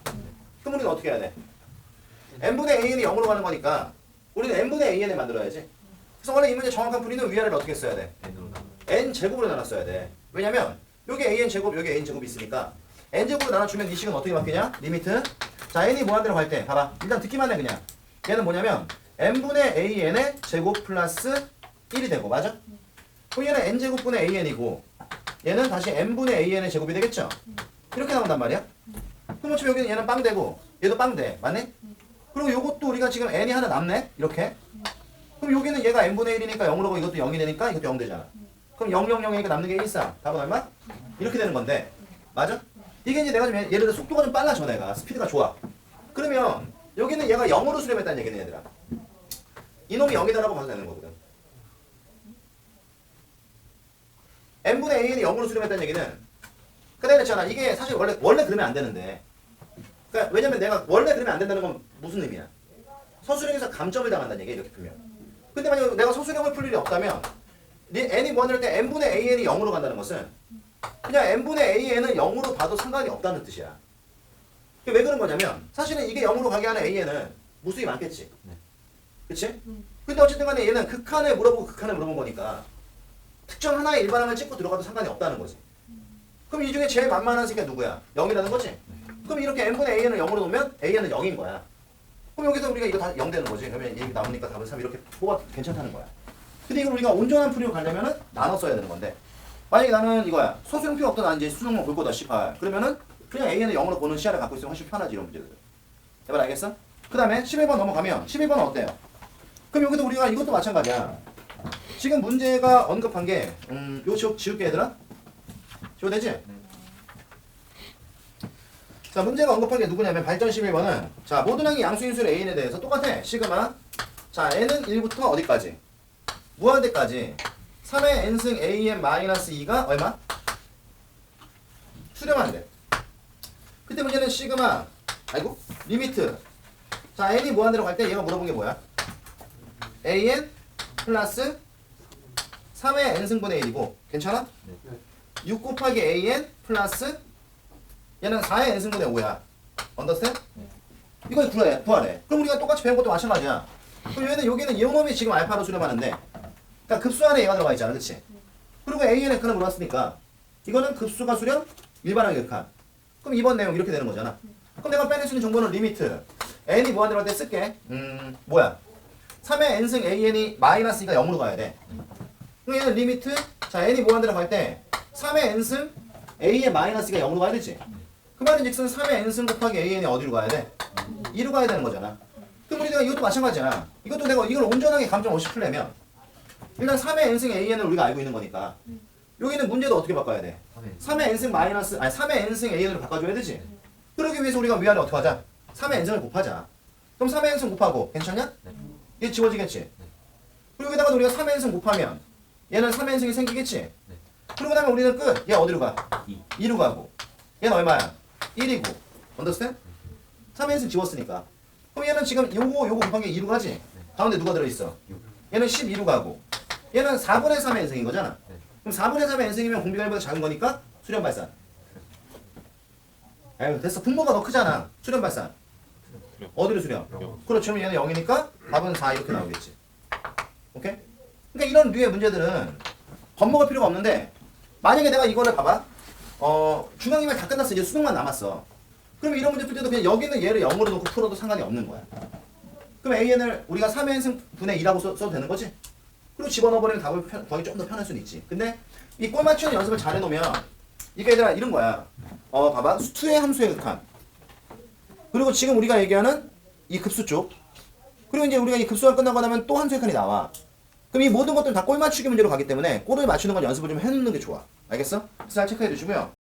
그럼 우리는 어떻게 해야 돼? n분의 an이 0으로 가는 거니까 우리는 n분의 an을 만들어야지. 그래서 원래 이 문제 정확한 풀이는 위아래를 어떻게 써야 돼?
N으로 나눠.
n 제곱으로 나눴어야 돼. 왜냐면 여기 an 제곱 여기 n 제곱이 있으니까 n제곱으로 나눠주면 이 식은 어떻게 바뀌냐? 리미트. 자, n이 무한대로 갈 때, 봐봐. 일단 듣기만 해, 그냥. 얘는 뭐냐면, n분의 an의 제곱 플러스 1이 되고, 맞아? 그럼 얘는 n제곱분의 an이고, 얘는 다시 n분의 an의 제곱이 되겠죠? 이렇게 나온단 말이야. 그럼 어차피 여기는 얘는 빵 되고, 얘도 빵 돼. 맞네? 그리고 요것도 우리가 지금 n이 하나 남네? 이렇게. 그럼 여기는 얘가 n분의 1이니까 0으로 고 이것도 0이 되니까 이것도 0 되잖아. 그럼 0, 0, 0이니까 남는 게 1, 4. 답은 얼마? 이렇게 되는 건데. 맞아? 이게 이제 내가 좀 예를 들어 속도가 좀 빨라져 내가. 스피드가 좋아. 그러면 여기는 얘가 0으로 수렴했다는 얘기네 얘들아. 이놈이 0이다라고 봐도 되는 거거든. n분의 an이 0으로 수렴했다는 얘기는 그래 그랬잖아. 이게 사실 원래 그러면 안 되는데. 그러니까 왜냐면 내가 원래 그러면 안 된다는 건 무슨 의미야? 서술형에서 감점을 당한다는 얘기야 이렇게 풀면. 근데 만약 내가 서술형을 풀 일이 없다면 n이 무한대일 때 n분의 an이 0으로 간다는 것은 그냥 n분의 an은 0으로 봐도 상관이 없다는 뜻이야. 왜 그런 거냐면 사실은 이게 0으로 가게 하는 an은 무수히 많겠지. 그치? 근데 어쨌든 간에 얘는 극한을 물어보고 극한을 물어본 거니까 특정 하나의 일반항을 찍고 들어가도 상관이 없다는 거지. 그럼 이 중에 제일 만만한 새끼가 누구야? 0이라는 거지? 그럼 이렇게 n분의 an을 0으로 놓으면 an은 0인 거야. 그럼 여기서 우리가 이거 다 0 되는 거지. 그러면 얘기 나오니까 답은 3 이렇게 뽑아도 괜찮다는 거야. 근데 이걸 우리가 온전한 풀이로 가려면은 나눠 써야 되는 건데 만약에 나는 이거야. 서술형 필요 없다. 난 이제 수능만 볼 거다. 18. 그러면은 그냥 an을 0으로 보는 시야를 갖고 있으면 훨씬 편하지 이런 문제들. 여러분 알겠어? 그 다음에 11번 넘어가면 11번은 어때요? 그럼 여기도 우리가 이것도 마찬가지야. 지금 문제가 언급한 게 이거 지울게 얘들아. 지워 되지? 자 문제가 언급한 게 누구냐면 발전 11번은 자 모든 항의 양수인수의 a에 대해서 똑같아. 시그마 자 n은 1부터 어디까지? 무한대까지 3의 n승 an-2가 얼마? 수렴한대. 그때 문제는 시그마 아이고 리미트 자 n이 무한대로 갈 때 얘가 물어본 게 뭐야? an 플러스 3의 n승분의 1이고 괜찮아? 6 곱하기 an 플러스 얘는 4의 n승분의 5야. 언더스탠? 이걸 구하래. 그럼 우리가 똑같이 배운 것도 마찬가지야. 그럼 얘는 여기는 이놈이 지금 알파로 수렴하는데 그러니까 급수 안에 얘가 들어가 있잖아. 그치? 그리고 an의 극한을 물어봤으니까 이거는 급수가 수렴, 일반항의 극한. 그럼 이번 내용 이렇게 되는 거잖아. 그럼 내가 빼낼 수 있는 정보는 리미트 n이 무한대로 할 때 쓸게. 뭐야? 3의 n승 an이 마이너스 2가 0으로 가야 돼. 그럼 얘는 리미트 자 n이 무한대로 갈 때 3의 n승 a의 마이너스가 0으로 가야 되지. 그 말인즉슨 3의 n승 곱하기 an이 어디로 가야 돼? 2로 가야 되는 거잖아. 그럼 우리가 이것도 마찬가지잖아. 이것도 내가 이걸 온전하게 감점 없이 풀려면 일단 3의 n승 an을 우리가 알고 있는 거니까 여기는 문제도 어떻게 바꿔야 돼? 3의 n승 마이너스 아니 3의 n승 an으로 바꿔줘야 되지. 그러기 위해서 우리가 위아래 어떻게 하자? 3의 n승을 곱하자. 그럼 3의 n승 곱하고 괜찮냐? 얘 지워지겠지? 그리고 여기다가 우리가 3의 n승 곱하면 얘는 3의 n승이 생기겠지? 그리고 나면 우리는 끝. 얘 어디로 가? 2로 가고 얘는 얼마야? 1이고 언더스탠? 3의 n승 지웠으니까 그럼 얘는 지금 요거 곱한 게 2로 가지? 가운데 누가 들어있어? 얘는 12로 가고 얘는 4분의 3의 n승인 거잖아. 그럼 4분의 3의 n승이면 공비가 1보다 작은 거니까 수렴 발산. 에휴 됐어. 분모가 더 크잖아. 수렴 발산. 어디로 수렴? 그렇죠. 그럼 얘는 0이니까 답은 4 이렇게 나오겠지. 오케이? 그러니까 이런 류의 문제들은 겁먹을 필요가 없는데 만약에 내가 이거를 봐봐. 중앙이면 다 끝났어. 이제 수능만 남았어. 그럼 이런 문제 풀 때도 그냥 여기는 얘를 0으로 놓고 풀어도 상관이 없는 거야. 그럼 an을 우리가 3의 n승 분의 2라고 써도 되는 거지? 그리고 집어넣어버리면 답을 구하기 좀 더 편할 수는 있지. 근데 이 꼴 맞추는 연습을 잘 해놓으면 이게 얘들아 이런 거야. 봐봐. 수의 함수의 극한. 그리고 지금 우리가 얘기하는 이 급수 쪽. 그리고 이제 우리가 이 급수가 끝나고 나면 또 함수의 극한이 나와. 그럼 이 모든 것들은 다 꼴 맞추기 문제로 가기 때문에 꼴을 맞추는 건 연습을 좀 해놓는 게 좋아. 알겠어? 잘 체크해 주시고요.